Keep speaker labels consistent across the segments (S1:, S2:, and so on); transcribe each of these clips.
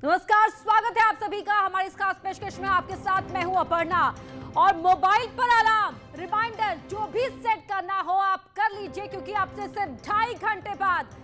S1: नमस्कार, स्वागत है आप सभी का हमारी इस खास पेशकश में। आपके साथ मैं हूं अपर्णा। और मोबाइल पर अलार्म रिमाइंडर जो भी सेट करना हो आप कर लीजिए, क्योंकि अब से सिर्फ 2.5 घंटे बाद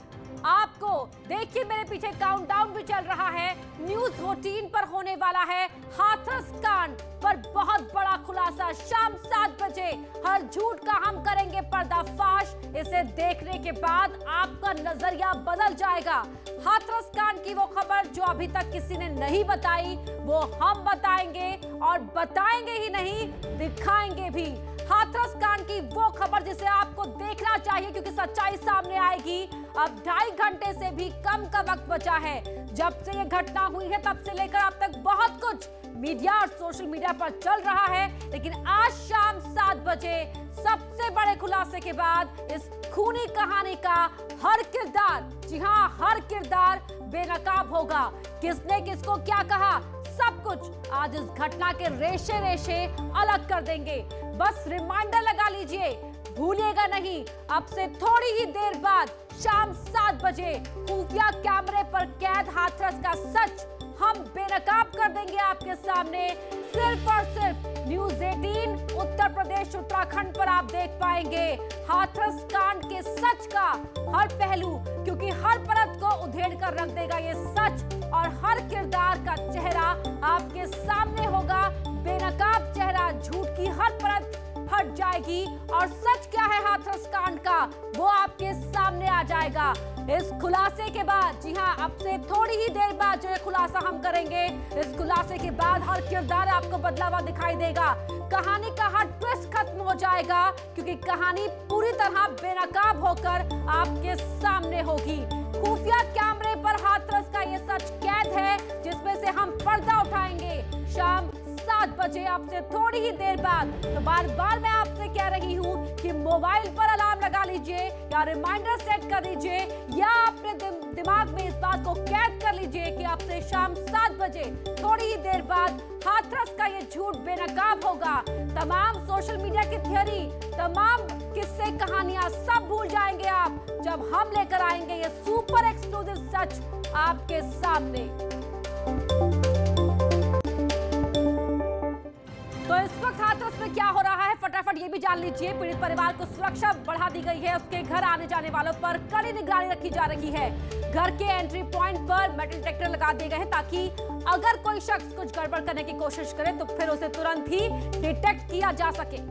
S1: आपको देखिए मेरे पीछे काउंटडाउन भी चल रहा है। न्यूज रूटीन पर होने वाला है हाथरस कांड पर बहुत बड़ा खुलासा। शाम 7 बजे हर झूठ का हम करेंगे पर्दाफाश। इसे देखने के बाद आपका नजरिया बदल जाएगा। हाथरस कांड की वो खबर जो अभी तक किसी ने नहीं बताई वो हम बताएंगे, और बताएंगे ही नहीं दिखाएंगे भी। हाथरस कांड की वो खबर जिसे आपको देखना चाहिए, क्योंकि सच्चाई सामने आएगी। अब 2.5 घंटे से भी कम का वक्त बचा है। जब से ये घटना हुई है तब से लेकर अब तक बहुत कुछ मीडिया और सोशल मीडिया पर चल रहा है, लेकिन आज शाम 7 बजे सबसे बड़े खुलासे के बाद इस खूनी कहानी का हर किरदार, जी हां हर किरदार बेनकाब होगा। किसने किसको क्या कहा, सब कुछ आज इस घटना के रेशे रेशे अलग कर देंगे। बस रिमाइंडर लगा लीजिए, भूलिएगा नहीं, अब से थोड़ी ही देर बाद शाम 7 बजे खुफिया कैमरे पर कैद हाथरस का सच हम बेनकाब कर देंगे आपके सामने। सिर्फ और सिर्फ न्यूज 18 उत्तर प्रदेश उत्तराखंड पर आप देख पाएंगे हाथरस कांड के सच का हर पहलू, क्योंकि हर परत को उधेड़ कर रख देगा ये सच, और हर किरदार का चेहरा आपके सामने होगा। बेनकाब चेहरा, झूठ की हर परत हट जाएगी और सच क्या है हाथरस कांड का वो आपके सामने आ जाएगा। इस खुलासे के बाद, जी हां अब से थोड़ी ही देर बाद जो ये खुलासा हम करेंगे, इस खुलासे के बाद हर किरदार आपको बदला हुआ दिखाई देगा। कहानी का हर ट्विस्ट खत्म हो जाएगा, क्योंकि कहानी पूरी तरह बेनकाब होकर आपके सामने होगी। खुफिया कैमरे पर हाथरस का ये सच कैद है, जिसमें से हम पर्दा उठाएंगे शाम 7 बजे आपसे थोड़ी ही देर बाद। तो बार बार मैं आपसे कह रही हूं कि मोबाइल पर अलार्म लगा लीजिए या रिमाइंडर सेट कर लीजिए, या अपने दिमाग में इस बात को कैद कर लीजिए कि आपसे शाम 7 बजे थोड़ी ही देर बाद हाथरस का ये झूठ बेनकाब होगा। तमाम सोशल मीडिया की थियरी, तमाम किस्से कहानियां सब भूल जाएंगे आप, जब हम लेकर आएंगे ये सुपर एक्सक्लूसिव सच आपके सामने। तो इस वक्त हाथरस में क्या हो रहा है फटाफट ये भी जान लीजिए। पीड़ित परिवार को सुरक्षा बढ़ा दी गई है, उसके घर आने जाने वालों पर कड़ी निगरानी रखी जा रही है। घर के एंट्री पॉइंट पर मेटल डिटेक्टर लगा दिए गए हैं, ताकि अगर कोई शख्स कुछ गड़बड़ करने की कोशिश करे तो फिर उसे तुरंत ही डिटेक्ट किया जा सके।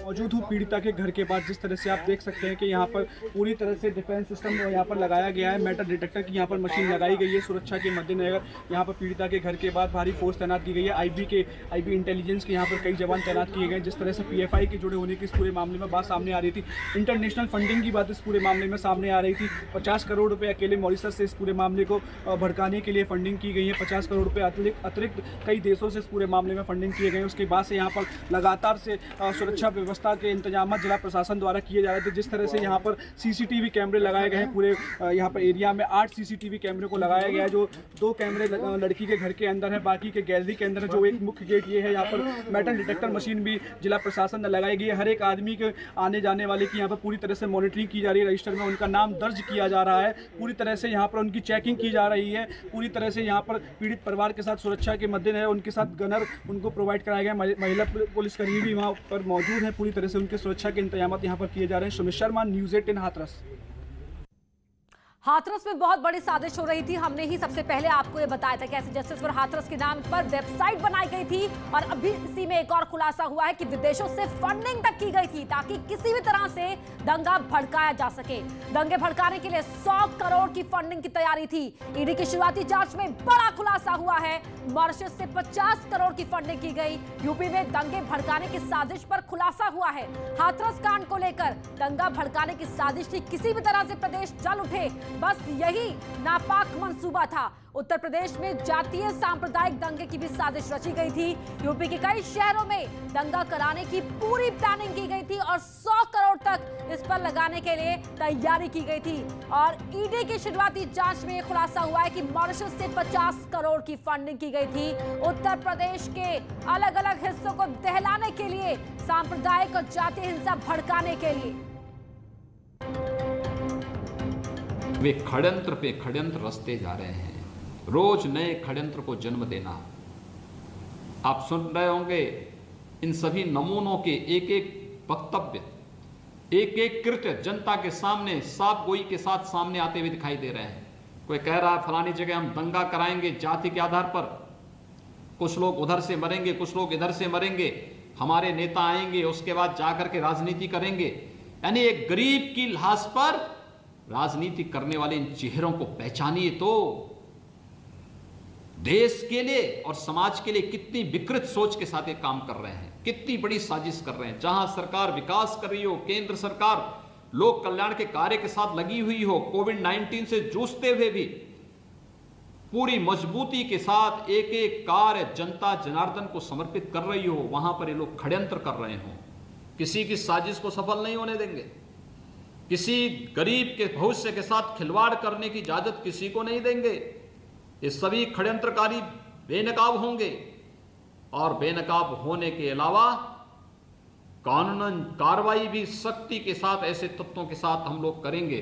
S2: मौजूद हूँ पीड़िता के घर के पास। जिस तरह से आप देख सकते हैं कि यहाँ पर पूरी तरह से डिफेंस सिस्टम यहाँ पर लगाया गया है। मेटल डिटेक्टर की यहाँ पर मशीन लगाई गई है। सुरक्षा के मद्देनजर यहाँ पर पीड़िता के घर के बाद भारी फोर्स तैनात की गई है। आईबी इंटेलिजेंस के यहाँ पर कई जवान तैनात किए गए। जिस तरह से PFI के जुड़े होने की इस पूरे मामले में बात सामने आ रही थी, इंटरनेशनल फंडिंग की बात इस पूरे मामले में सामने आ रही थी। 50 करोड़ रुपये अकेले मॉरिशस से इस पूरे मामले को भड़काने के लिए फंडिंग की गई है। 50 करोड़ रुपये अतिरिक्त कई देशों से इस पूरे मामले में फंडिंग किए गए। उसके बाद से यहाँ पर लगातार से सुरक्षा व्यवस्था के इंतजाम जिला प्रशासन द्वारा किए जा रहे थे। जिस तरह से यहाँ पर CCTV कैमरे लगाए गए हैं पूरे यहाँ पर एरिया में। 8 CCTV कैमरे को लगाया गया है, जो 2 कैमरे लड़की के घर के अंदर है, बाकी के गैलरी के अंदर है। जो एक मुख्य गेट ये है, यहाँ पर मेटल डिटेक्टर मशीन भी जिला प्रशासन ने लगाई गई है। हर एक आदमी के आने जाने वाले की यहाँ पर पूरी तरह से मॉनिटरिंग की जा रही है। रजिस्टर में उनका नाम दर्ज किया जा रहा है। पूरी तरह से यहाँ पर उनकी चेकिंग की जा रही है। पूरी तरह से यहाँ पर पीड़ित परिवार के साथ सुरक्षा के मद्देनजर उनके साथ गनर उनको प्रोवाइड कराया गया। महिला पुलिसकर्मी भी वहाँ पर मौजूद है। पूरी तरह से उनके सुरक्षा के इंतजाम यहाँ पर किए जा रहे हैं। सुमित शर्मा, न्यूज 18 हाथरस।
S1: हाथरस में बहुत बड़ी साजिश हो रही थी। हमने ही सबसे पहले आपको ये बताया था कि ऐसे जस्टिस फॉर हाथरस के नाम पर वेबसाइट बनाई गई थी, और अभी इसी में एक और खुलासा हुआ है कि विदेशों से फंडिंग तक की गई थी, ताकि किसी भी तरह से दंगा भड़काया जा सके। दंगे भड़काने के लिए 100 करोड़ की फंडिंग की तैयारी थी। ईडी की शुरुआती जांच में बड़ा खुलासा हुआ है, मॉरिशस से 50 करोड़ की फंडिंग की गई। यूपी में दंगे भड़काने की साजिश पर खुलासा हुआ है। हाथरस कांड को लेकर दंगा भड़काने की साजिश थी, किसी भी तरह से प्रदेश जल उठे, बस यही नापाक मंसूबा था। उत्तर प्रदेश में जातीय सांप्रदायिक दंगे की भी साजिश रची गई थी। यूपी के कई शहरों में दंगा कराने की पूरी प्लानिंग की गई थी, और 100 करोड़ तक इस पर लगाने के लिए तैयारी की गई थी। और ईडी की शुरुआती जांच में खुलासा हुआ है कि मॉरिशस से 50 करोड़ की फंडिंग की गई थी उत्तर प्रदेश के अलग अलग हिस्सों को दहलाने के लिए, सांप्रदायिक और जातीय हिंसा भड़काने के लिए।
S3: वे षड्यंत्र पे षड्यंत्र रचते जा रहे हैं, रोज नए षड्यंत्र को जन्म देना। आप सुन रहे होंगे इन सभी नमूनों के एक एक वक्तव्य, एक एक कृत्य जनता के सामने साफ गोई के साथ सामने आते हुए दिखाई दे रहे हैं। कोई कह रहा है फलानी जगह हम दंगा कराएंगे जाति के आधार पर, कुछ लोग उधर से मरेंगे, कुछ लोग इधर से मरेंगे, हमारे नेता आएंगे उसके बाद जाकर के राजनीति करेंगे। यानी एक गरीब की लाश पर राजनीति करने वाले इन चेहरों को पहचानिए तो देश के लिए और समाज के लिए कितनी विकृत सोच के साथ ये काम कर रहे हैं, कितनी बड़ी साजिश कर रहे हैं। जहां सरकार विकास कर रही हो, केंद्र सरकार लोक कल्याण के कार्य के साथ लगी हुई हो, कोविड-19 से जूझते हुए भी पूरी मजबूती के साथ एक एक कार्य जनता जनार्दन को समर्पित कर रही हो, वहां पर ये लोग षड्यंत्र कर रहे हो। किसी की साजिश को सफल नहीं होने देंगे, किसी गरीब के भविष्य के साथ खिलवाड़ करने की इजाजत किसी को नहीं देंगे। ये सभी षड्यंत्रकारी बेनकाब होंगे और बेनकाब होने के अलावा कानूनन कार्रवाई भी सख्ती के साथ ऐसे तत्वों के साथ हम लोग करेंगे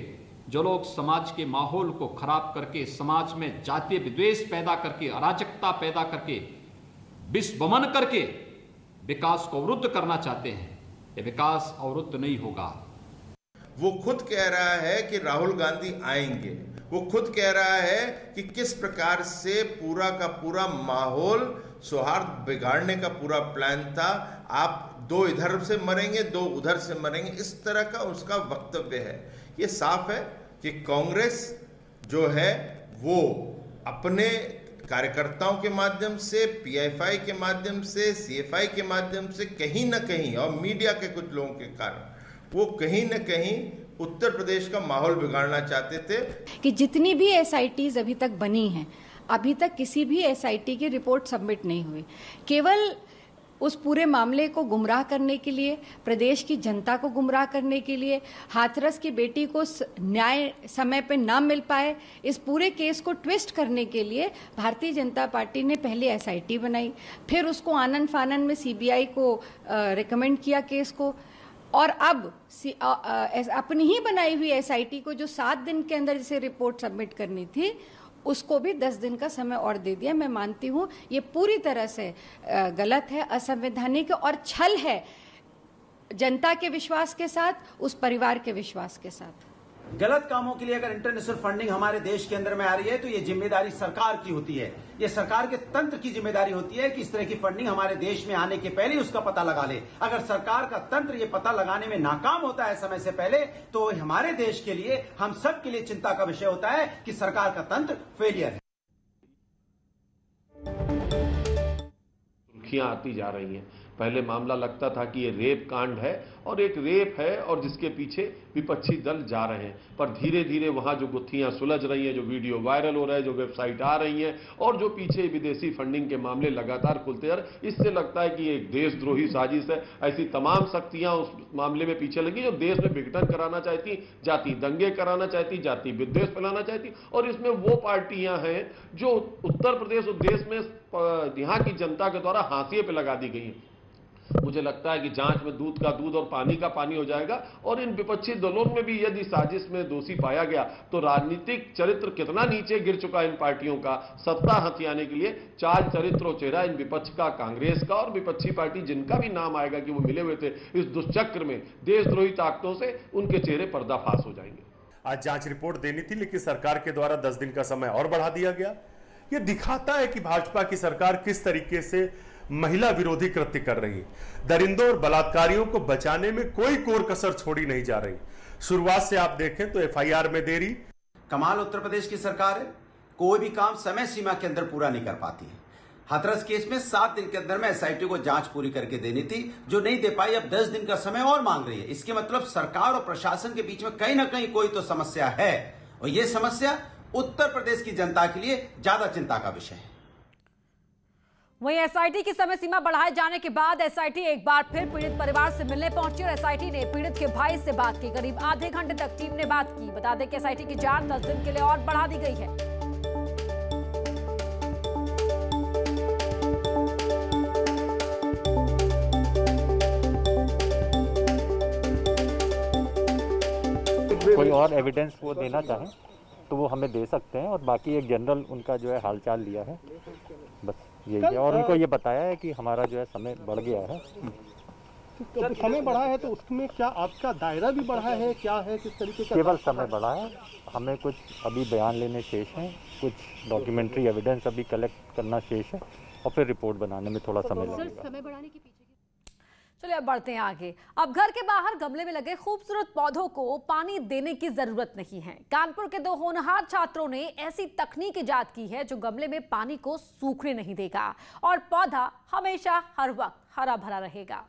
S3: जो लोग समाज के माहौल को खराब करके, समाज में जातीय विद्वेष पैदा करके, अराजकता पैदा करके, विषवमन करके विकास को अवरुद्ध करना चाहते हैं। ये विकास अवरुद्ध नहीं होगा।
S4: वो खुद कह रहा है कि राहुल गांधी आएंगे, वो खुद कह रहा है कि किस प्रकार से पूरा का पूरा माहौल सौहार्द बिगाड़ने का पूरा प्लान था। आप दो इधर से मरेंगे, दो उधर से मरेंगे, इस तरह का उसका वक्तव्य है। ये साफ है कि कांग्रेस जो है वो अपने कार्यकर्ताओं के माध्यम से, पीएफआई के माध्यम से, सीएफआई के माध्यम से कहीं ना कहीं और मीडिया के कुछ लोगों के कारण वो कहीं न कहीं उत्तर प्रदेश का माहौल बिगाड़ना चाहते थे।
S5: कि जितनी भी एसआईटीज अभी तक बनी हैं, अभी तक किसी भी एसआईटी की रिपोर्ट सबमिट नहीं हुई। केवल उस पूरे मामले को गुमराह करने के लिए, प्रदेश की जनता को गुमराह करने के लिए, हाथरस की बेटी को न्याय समय पे ना मिल पाए, इस पूरे केस को ट्विस्ट करने के लिए भारतीय जनता पार्टी ने पहले एसआईटी बनाई, फिर उसको आनन फानन में सीबीआई को रिकमेंड किया केस को, और अब अपनी ही बनाई हुई एसआईटी को जो 7 दिन के अंदर जिसे रिपोर्ट सबमिट करनी थी उसको भी 10 दिन का समय और दे दिया। मैं मानती हूँ ये पूरी तरह से गलत है, असंवैधानिक और छल है जनता के विश्वास के साथ, उस परिवार के विश्वास के साथ।
S6: गलत कामों के लिए अगर इंटरनेशनल फंडिंग हमारे देश के अंदर में आ रही है तो ये जिम्मेदारी सरकार की होती है, ये सरकार के तंत्र की जिम्मेदारी होती है कि इस तरह की फंडिंग हमारे देश में आने के पहले उसका पता लगा ले। अगर सरकार का तंत्र ये पता लगाने में नाकाम होता है समय से पहले, तो हमारे देश के लिए, हम सब के लिए चिंता का विषय होता है कि सरकार का तंत्र फेलियर है।
S7: सुर्खियां आती जा रही हैं। पहले मामला लगता था कि ये रेप कांड है और एक रेप है और जिसके पीछे विपक्षी दल जा रहे हैं, पर धीरे धीरे वहां जो गुत्थियां सुलझ रही हैं, जो वीडियो वायरल हो रहा है, जो वेबसाइट आ रही हैं और जो पीछे विदेशी फंडिंग के मामले लगातार खुलते हैं, इससे लगता है कि एक देशद्रोही साजिश है। ऐसी तमाम शक्तियां उस मामले में पीछे लगी जो देश में विघटन कराना चाहती, जाति दंगे कराना चाहती, जाति विद्वेष फैलाना चाहती, और इसमें वो पार्टियां हैं जो उत्तर प्रदेश और देश में यहाँ की जनता के द्वारा हाशिए पे लगा दी गई हैं। मुझे लगता है कि जांच में दूध का दूध और पानी का पानी हो जाएगा, और इन विपक्षी दलों में भी यदि साजिश में दोषी पाया गया तो राजनीतिक चरित्र कितना नीचे गिर चुका है इन पार्टियों का सत्ता हथियाने के लिए। 4 चरित्र और चेहरा इन विपक्ष का, कांग्रेस का और विपक्षी पार्टी जिनका भी नाम आएगा कि वो मिले हुए थे इस दुष्चक्र में, देशद्रोही ताकतों से, उनके चेहरे पर्दाफाश हो जाएंगे।
S8: आज जांच रिपोर्ट देनी थी, लेकिन सरकार के द्वारा 10 दिन का समय और बढ़ा दिया गया। यह दिखाता है कि भाजपा की सरकार किस तरीके से महिला विरोधी कृत्य कर रही है। दरिंदों और बलात्कारियों को बचाने में कोई कोर कसर छोड़ी नहीं जा रही। शुरुआत से आप देखें तो एफआईआर में देरी।
S6: कमाल उत्तर प्रदेश की सरकार है, कोई भी काम समय सीमा के अंदर पूरा नहीं कर पाती है। हाथरस केस में 7 दिन के अंदर में एसआईटी को जांच पूरी करके देनी थी, जो नहीं दे पाई, अब 10 दिन का समय और मांग रही है। इसके मतलब सरकार और प्रशासन के बीच में कहीं ना कहीं कोई तो समस्या है, और यह समस्या उत्तर प्रदेश की जनता के लिए ज्यादा चिंता का विषय है।
S1: वहीं एसआईटी की समय सीमा बढ़ाए जाने के बाद एसआईटी एक बार फिर पीड़ित परिवार से मिलने पहुंची और एसआईटी ने पीड़ित के भाई से बात की। करीब आधे घंटे तक टीम ने बात की। बता दें कि एसआईटी की जांच 10 दिन के लिए और बढ़ा दी गई है।
S9: कोई और एविडेंस वो देना चाहे तो वो हमें दे सकते हैं, और बाकी एक जनरल उनका जो है हालचाल लिया है, बस यही है। और उनको ये बताया है कि हमारा जो है समय बढ़ गया है।
S10: तो समय बढ़ा है तो उसमें क्या आपका दायरा भी बढ़ा है, क्या है, किस तरीके का?
S9: केवल समय बढ़ा है, हमें कुछ अभी बयान लेने शेष हैं, कुछ डॉक्यूमेंट्री एविडेंस अभी कलेक्ट करना शेष है, और फिर रिपोर्ट बनाने में थोड़ा समय लगेगा।
S1: समय बढ़ाने के पीछे चलिए अब बढ़ते हैं आगे। अब घर के बाहर गमले में लगे खूबसूरत पौधों को पानी देने की जरूरत नहीं है। कानपुर के 2 होनहार छात्रों ने ऐसी तकनीक इजाद की है जो गमले में पानी को सूखने नहीं देगा और पौधा हमेशा हर वक्त हरा भरा रहेगा।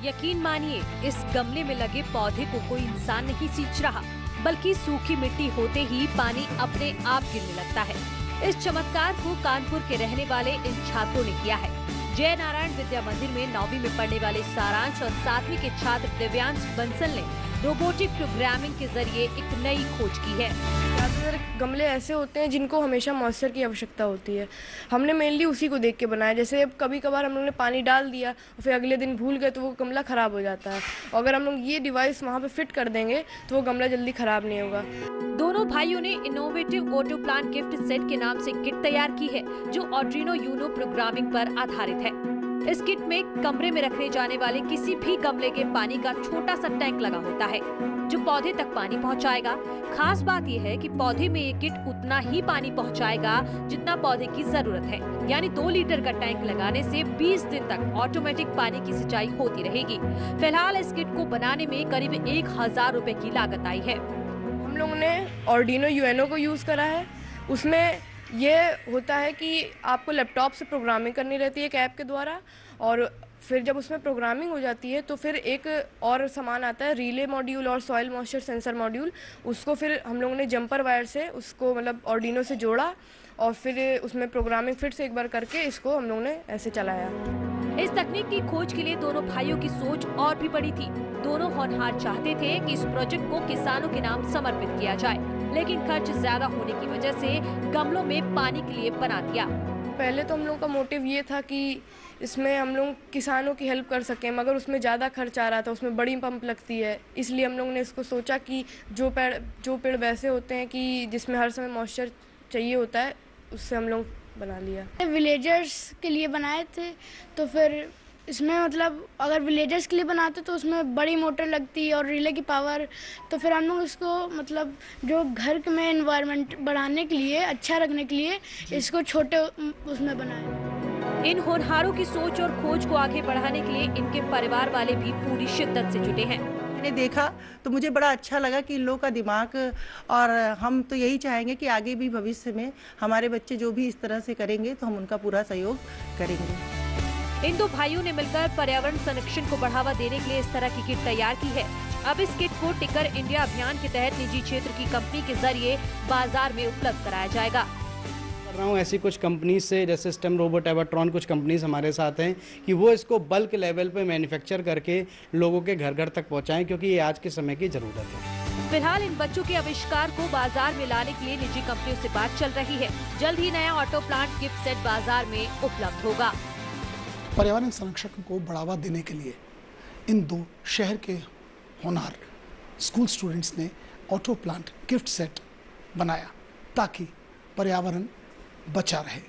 S11: यकीन मानिए, इस गमले में लगे पौधे को कोई इंसान नहीं सींच रहा, बल्कि सूखी मिट्टी होते ही पानी अपने आप गिरने लगता है। इस चमत्कार को कानपुर के रहने वाले इन छात्रों ने किया है। जय नारायण विद्या मंदिर में 9वीं में पढ़ने वाले सारांश और 7वीं के छात्र दिव्यांश बंसल ने रोबोटिक प्रोग्रामिंग के जरिए एक नई खोज की है।
S12: ज़्यादातर गमले ऐसे होते हैं जिनको हमेशा मॉइस्चर की आवश्यकता होती है। हमने मेनली उसी को देख के बनाया। जैसे कभी कभार हम लोग ने पानी डाल दिया और फिर अगले दिन भूल गए तो वो गमला ख़राब हो जाता है। और अगर हम लोग ये डिवाइस वहाँ पे फिट कर देंगे तो वो गमला जल्दी ख़राब नहीं होगा।
S11: दोनों भाइयों ने innovative auto plant gift set के नाम से किट तैयार की है, जो आर्डिनो यूनो प्रोग्रामिंग पर आधारित है। इस किट में कमरे में रखने जाने वाले किसी भी गमले के पानी का छोटा सा टैंक लगा होता है, जो पौधे तक पानी पहुंचाएगा। खास बात यह है कि पौधे में ये किट उतना ही पानी पहुंचाएगा जितना पौधे की जरूरत है, यानी 2 लीटर का टैंक लगाने से 20 दिन तक ऑटोमेटिक पानी की सिंचाई होती रहेगी। फिलहाल इस किट को बनाने में करीब 1000 रुपए की लागत आई है।
S12: हम लोगों ने आर्डिनो यूएनओ को यूज़ करा है। उसमें ये होता है कि आपको लैपटॉप से प्रोग्रामिंग करनी रहती है एक ऐप के द्वारा, और फिर जब उसमें प्रोग्रामिंग हो जाती है तो फिर एक और सामान आता है रिले मॉड्यूल और सॉइल मॉइस्चर सेंसर मॉड्यूल। उसको फिर हम लोगों ने जंपर वायर से उसको मतलब आर्डिनो से जोड़ा और फिर उसमें प्रोग्रामिंग फिर से एक बार करके इसको हम लोगों ने ऐसे चलाया।
S11: इस तकनीक की खोज के लिए दोनों भाइयों की सोच और भी बड़ी थी। दोनों होनहार चाहते थे कि इस प्रोजेक्ट को किसानों के नाम समर्पित किया जाए, लेकिन खर्च ज्यादा होने की वजह से गमलों में पानी के लिए बना दिया।
S12: पहले तो हम लोगों का मोटिव ये था कि इसमें हम लोग किसानों की हेल्प कर सकें, मगर उसमें ज़्यादा खर्च आ रहा था, उसमें बड़ी पंप लगती है। इसलिए हम लोगों ने इसको सोचा कि जो पेड़ वैसे होते हैं कि जिसमें हर समय मॉइस्चर चाहिए होता है, उससे हम लोग बना लिया।
S13: विलेजर्स के लिए बनाए थे, तो फिर इसमें मतलब अगर विलेजर्स के लिए बनाते तो उसमें बड़ी मोटर लगती और रिले की पावर, तो फिर हम लोग इसको मतलब जो घर में एनवायरनमेंट बढ़ाने के लिए, अच्छा रखने के लिए इसको छोटे उसमें बनाए।
S11: इन होनहारों की सोच और खोज को आगे बढ़ाने के लिए इनके परिवार वाले भी पूरी शिद्दत से जुटे हैं।
S14: मैंने देखा तो मुझे बड़ा अच्छा लगा कि इन लोगों का दिमाग, और हम तो यही चाहेंगे कि आगे भी भविष्य में हमारे बच्चे जो भी इस तरह से करेंगे तो हम उनका पूरा सहयोग करेंगे।
S11: इन 2 भाइयों ने मिलकर पर्यावरण संरक्षण को बढ़ावा देने के लिए इस तरह की किट तैयार की है। अब इस किट को टिकर इंडिया अभियान के तहत निजी क्षेत्र की कंपनी के जरिए बाजार में उपलब्ध कराया जाएगा।
S15: कर रहा हूँ ऐसी कुछ कंपनी से, जैसे स्टेम रोबोट, एवाट्रॉन, कुछ कंपनीज हमारे साथ हैं कि वो इसको बल्क लेवल पे मैन्युफैक्चर करके लोगों के घर घर तक पहुँचाएं, क्योंकि ये आज के समय की ज़रूरत है।
S11: फिलहाल इन बच्चों के आविष्कार को बाजार में लाने के लिए निजी कंपनियों से बात चल रही है। जल्द ही नया ऑटो प्लांट गिफ्ट सेट बाजार में उपलब्ध होगा।
S16: पर्यावरण संरक्षण को बढ़ावा देने के लिए इन 2 शहर के होनहार स्कूल स्टूडेंट्स ने ऑटो प्लांट गिफ्ट सेट बनाया ताकि पर्यावरण बचा रहे।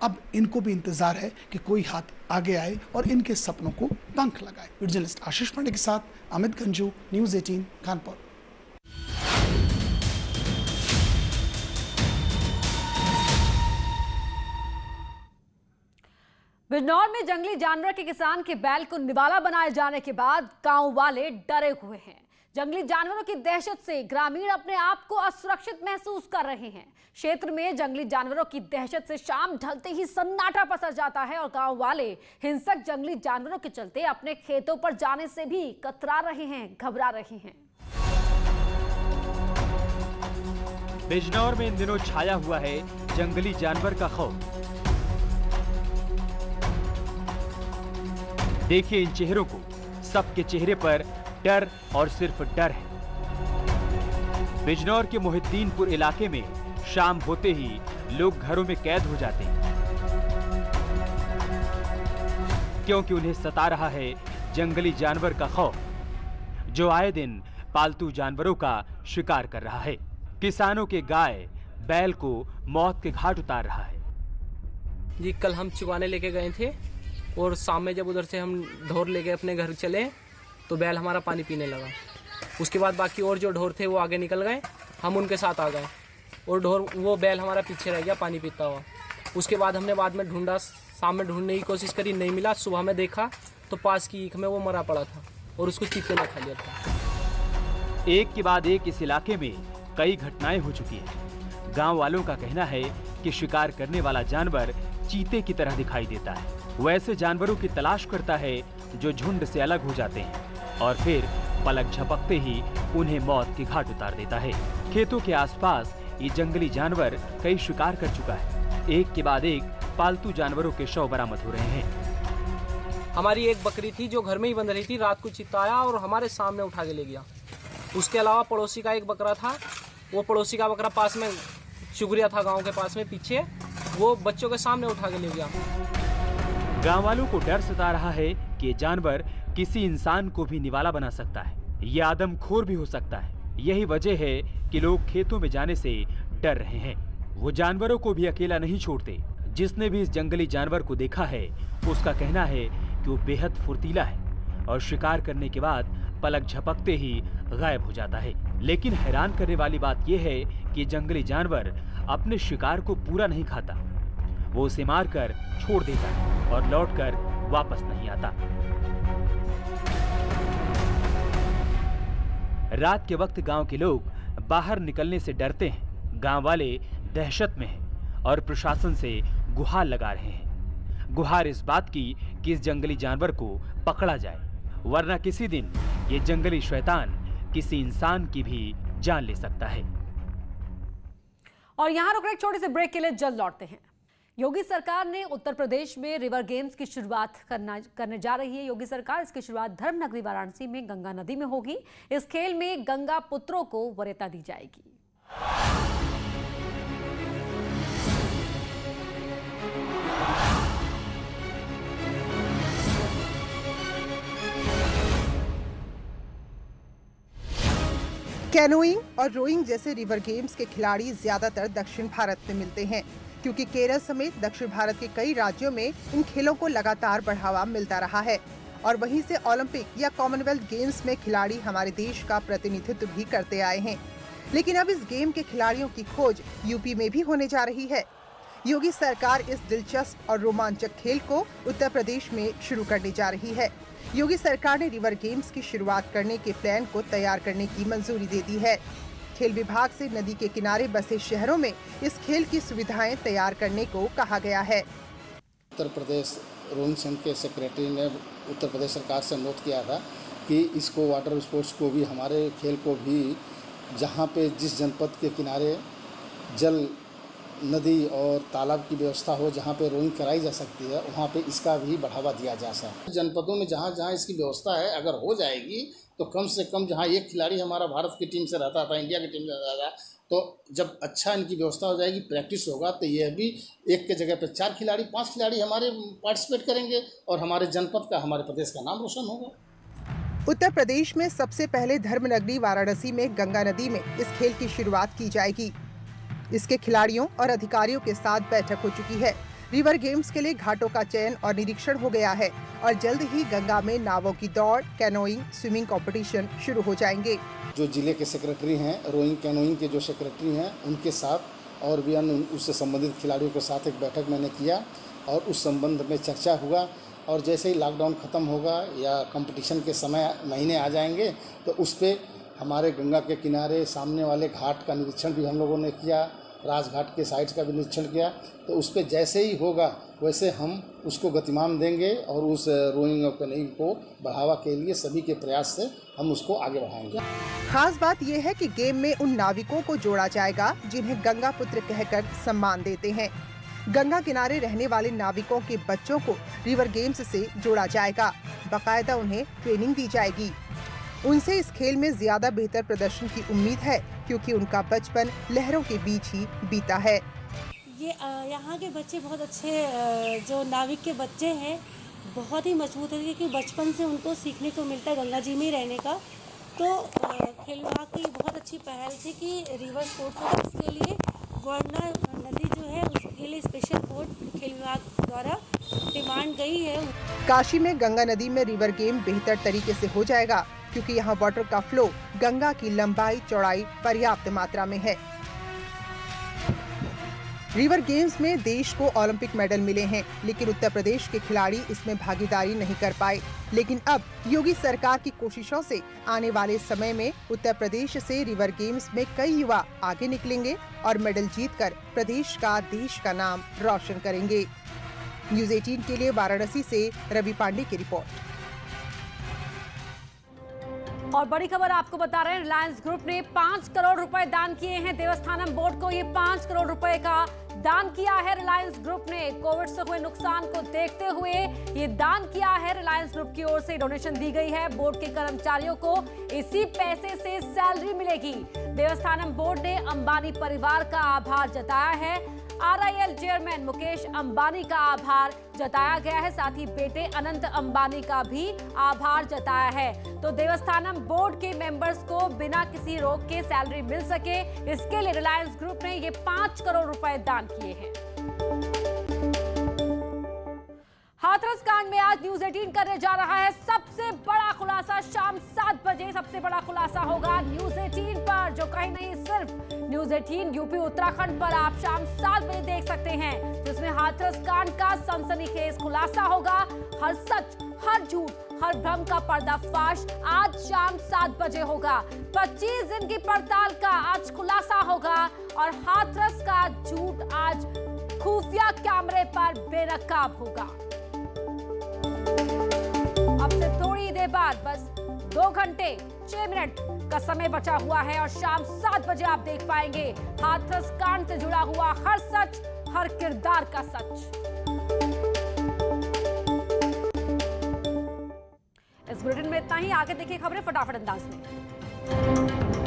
S16: अब इनको भी इंतजार है कि कोई हाथ आगे आए और इनके सपनों को पंख लगाए। जर्नलिस्ट आशीष पांडे के साथ अमित गंजू, न्यूज़ 18 कानपुर।
S1: बिजनौर में जंगली जानवर के किसान के बैल को निवाला बनाए जाने के बाद गांव वाले डरे हुए हैं। जंगली जानवरों की दहशत से ग्रामीण अपने आप को असुरक्षित महसूस कर रहे हैं। क्षेत्र में जंगली जानवरों की दहशत से शाम ढलते ही सन्नाटा पसर जाता है और गांव वाले हिंसक जंगली जानवरों के चलते अपने खेतों पर जाने से भी कतरा रहे हैं, घबरा रहे हैं।
S17: बिजनौर में इन दिनों छाया हुआ है जंगली जानवर का खौफ। देखिए इन चेहरों को, सबके चेहरे पर डर और सिर्फ डर है। बिजनौर के मोहिद्दीनपुर इलाके में शाम होते ही लोग घरों में कैद हो जाते हैं। क्योंकि उन्हें सता रहा है जंगली जानवर का खौफ, जो आए दिन पालतू जानवरों का शिकार कर रहा है। किसानों के गाय बैल को मौत के घाट उतार रहा है।
S18: जी कल हम चुगाने लेके गए थे और शाम में जब उधर से हम ढोर लेके अपने घर चले तो बैल हमारा पानी पीने लगा। उसके बाद बाकी और जो ढोर थे वो आगे निकल गए, हम उनके साथ आ गए और ढोर वो बैल हमारा पीछे रह गया पानी पीता हुआ। उसके बाद हमने बाद में ढूंढा, शाम में ढूंढने की कोशिश करी, नहीं मिला। सुबह में देखा तो पास की ईख में वो मरा पड़ा था और उसको चीते ने खा लिया था।
S17: एक के बाद एक इस इलाके में कई घटनाएं हो चुकी हैं। गांव वालों का कहना है कि शिकार करने वाला जानवर चीते की तरह दिखाई देता है। वो ऐसे जानवरों की तलाश करता है जो झुंड से अलग हो जाते हैं और फिर पलक झपकते ही उन्हें मौत के घाट उतार देता है। खेतों के आसपास ये जंगली जानवर कई शिकार कर चुका है। एक के बाद एक पालतू जानवरों के शव बरामद हो रहे हैं।
S18: हमारी एक बकरी थी जो घर में ही बंध रही थी, रात को चीता आया और हमारे सामने उठा के ले गया। उसके अलावा पड़ोसी का एक बकरा था, वो पड़ोसी का बकरा पास में चुगरिया था गांव के पास में पीछे, वो बच्चों के सामने उठा के ले गया।
S17: गांव वालों को डर सता रहा है कि जानवर किसी इंसान को भी निवाला बना सकता है। ये आदमखोर भी हो सकता है। यही वजह है कि लोग खेतों में जाने से डर रहे हैं। वो जानवरों को भी अकेला नहीं छोड़ते। जिसने भी इस जंगली जानवर को देखा है उसका कहना है कि वो बेहद फुर्तीला है और शिकार करने के बाद पलक झपकते ही गायब हो जाता है। लेकिन हैरान करने वाली बात यह है कि जंगली जानवर अपने शिकार को पूरा नहीं खाता। वो उसे मारकर छोड़ देता है और लौटकर वापस नहीं आता। रात के वक्त गांव के लोग बाहर निकलने से डरते हैं। गांव वाले दहशत में हैं और प्रशासन से गुहार लगा रहे हैं। गुहार इस बात की कि इस जंगली जानवर को पकड़ा जाए, वरना किसी दिन ये जंगली शैतान किसी इंसान की भी जान ले सकता है।
S1: और यहाँ रुक रहे एक छोटे से ब्रेक के लिए जल्द लौटते हैं। योगी सरकार ने उत्तर प्रदेश में रिवर गेम्स की शुरुआत करने जा रही है। योगी सरकार इसकी शुरुआत धर्म नगरी वाराणसी में गंगा नदी में होगी। इस खेल में गंगा पुत्रों को वरीयता दी जाएगी।
S19: कैनोइंग और रोइंग जैसे रिवर गेम्स के खिलाड़ी ज्यादातर दक्षिण भारत में मिलते हैं, क्योंकि केरल समेत दक्षिण भारत के कई राज्यों में इन खेलों को लगातार बढ़ावा मिलता रहा है और वहीं से ओलंपिक या कॉमनवेल्थ गेम्स में खिलाड़ी हमारे देश का प्रतिनिधित्व भी करते आए हैं। लेकिन अब इस गेम के खिलाड़ियों की खोज यूपी में भी होने जा रही है। योगी सरकार इस दिलचस्प और रोमांचक खेल को उत्तर प्रदेश में शुरू करने जा रही है। योगी सरकार ने रिवर गेम्स की शुरुआत करने के प्लान को तैयार करने की मंजूरी दे दी है। खेल विभाग से नदी के किनारे बसे शहरों में इस खेल की सुविधाएं तैयार करने को कहा गया है।
S20: उत्तर प्रदेश रोइंग संघ के सेक्रेटरी ने उत्तर प्रदेश सरकार से अनुरोध किया था कि इसको वाटर स्पोर्ट्स को भी, हमारे खेल को भी, जहाँ पे जिस जनपद के किनारे जल, नदी और तालाब की व्यवस्था हो, जहाँ पे रोइंग कराई जा सकती है, वहाँ पे इसका भी बढ़ावा दिया जा सकता है। जनपदों में जहाँ जहाँ इसकी व्यवस्था है, अगर हो जाएगी तो कम से कम जहाँ एक खिलाड़ी हमारा भारत की टीम से रहता था, इंडिया की टीम से रहता था, तो जब अच्छा इनकी व्यवस्था हो जाएगी, प्रैक्टिस होगा, तो यह भी एक के जगह पे 4 खिलाड़ी 5 खिलाड़ी हमारे पार्टिसिपेट करेंगे और हमारे जनपद का, हमारे प्रदेश का नाम रोशन होगा।
S19: उत्तर प्रदेश में सबसे पहले धर्मनगरी वाराणसी में गंगा नदी में इस खेल की शुरुआत की जाएगी। इसके खिलाड़ियों और अधिकारियों के साथ बैठक हो चुकी है। रिवर गेम्स के लिए घाटों का चयन और निरीक्षण हो गया है और जल्द ही गंगा में नावों की दौड़, कैनोइंग, स्विमिंग कंपटीशन शुरू हो जाएंगे।
S20: जो जिले के सेक्रेटरी हैं, रोइंग कैनोइंग के जो सेक्रेटरी हैं, उनके साथ और भी अन्य उससे संबंधित खिलाड़ियों के साथ एक बैठक मैंने किया और उस संबंध में चर्चा हुआ। और जैसे ही लॉकडाउन ख़त्म होगा या कंपटीशन के समय महीने आ जाएंगे तो उस पर हमारे गंगा के किनारे सामने वाले घाट का निरीक्षण भी हम लोगों ने किया, राजघाट के साइड्स का भी निरीक्षण किया। तो उस पर जैसे ही होगा वैसे हम उसको गतिमान देंगे और उस रोइंग और कैनोइंग को बढ़ावा के लिए सभी के प्रयास से हम उसको आगे बढ़ाएंगे।
S19: खास बात यह है कि गेम में उन नाविकों को जोड़ा जाएगा जिन्हें गंगा पुत्र कहकर सम्मान देते हैं। गंगा किनारे रहने वाले नाविकों के बच्चों को रिवर गेम्स से जोड़ा जाएगा। बाकायदा उन्हें ट्रेनिंग दी जाएगी। उनसे इस खेल में ज्यादा बेहतर प्रदर्शन की उम्मीद है, क्योंकि उनका बचपन लहरों के बीच ही बीता है।
S21: ये यहाँ के बच्चे बहुत अच्छे, जो नाविक के बच्चे हैं बहुत ही मजबूत है, क्योंकि बचपन से उनको सीखने को मिलता है गंगा जी में ही रहने का। तो खेल विभाग की बहुत अच्छी पहल थी कि रिवर स्पोर्ट्स होगा, इसके लिए वर्णा नदी जो है उसके लिए स्पेशल बोर्ड खेल विभाग द्वारा डिमांड गई है।
S19: काशी में गंगा नदी में रिवर गेम बेहतर तरीके से हो जाएगा, क्योंकि यहाँ वाटर का फ्लो गंगा की लंबाई चौड़ाई पर्याप्त मात्रा में है। रिवर गेम्स में देश को ओलंपिक मेडल मिले हैं, लेकिन उत्तर प्रदेश के खिलाड़ी इसमें भागीदारी नहीं कर पाए। लेकिन अब योगी सरकार की कोशिशों से आने वाले समय में उत्तर प्रदेश से रिवर गेम्स में कई युवा आगे निकलेंगे और मेडल जीतकर प्रदेश का, देश का नाम रोशन करेंगे। न्यूज़ 18 के लिए वाराणसी से रवि पांडे की रिपोर्ट।
S1: और बड़ी खबर आपको बता रहे हैं, रिलायंस ग्रुप ने 5 करोड़ रुपए दान किए हैं देवस्थानम बोर्ड को। ये 5 करोड़ रुपए का दान किया है रिलायंस ग्रुप ने। कोविड से हुए नुकसान को देखते हुए ये दान किया है। रिलायंस ग्रुप की ओर से डोनेशन दी गई है। बोर्ड के कर्मचारियों को इसी पैसे से सैलरी मिलेगी। देवस्थानम बोर्ड ने अंबानी परिवार का आभार जताया है। RIL चेयरमैन मुकेश अंबानी का आभार जताया गया है, साथ ही बेटे अनंत अंबानी का भी आभार जताया है। तो देवस्थानम बोर्ड के मेंबर्स को बिना किसी रोक के सैलरी मिल सके, इसके लिए रिलायंस ग्रुप ने ये 5 करोड़ रुपए दान किए हैं। हाथरस कांड में आज न्यूज़ 18 करने जा रहा है सबसे बड़ा खुलासा। शाम 7 बजे सबसे बड़ा खुलासा होगा न्यूज़ 18 पर, जो कहीं नहीं सिर्फ न्यूज़ 18 यूपी उत्तराखंड पर आप शाम 7 बजे देख सकते हैं, जिसमें हाथरस कांड का सनसनीखेज खुलासा होगा। हर सच, हर झूठ, हर भ्रम का पर्दाफाश आज शाम 7 बजे होगा। 25 दिन की पड़ताल का आज खुलासा होगा और हाथरस का झूठ आज खुफिया कैमरे पर बेनकाब होगा। अब से थोड़ी देर बाद, बस 2 घंटे 6 मिनट का समय बचा हुआ है और शाम 7 बजे आप देख पाएंगे हाथरस कांड से जुड़ा हुआ हर सच, हर किरदार का सच। इस बुलेटिन में इतना ही। आगे देखिए खबरें फटाफट अंदाज में।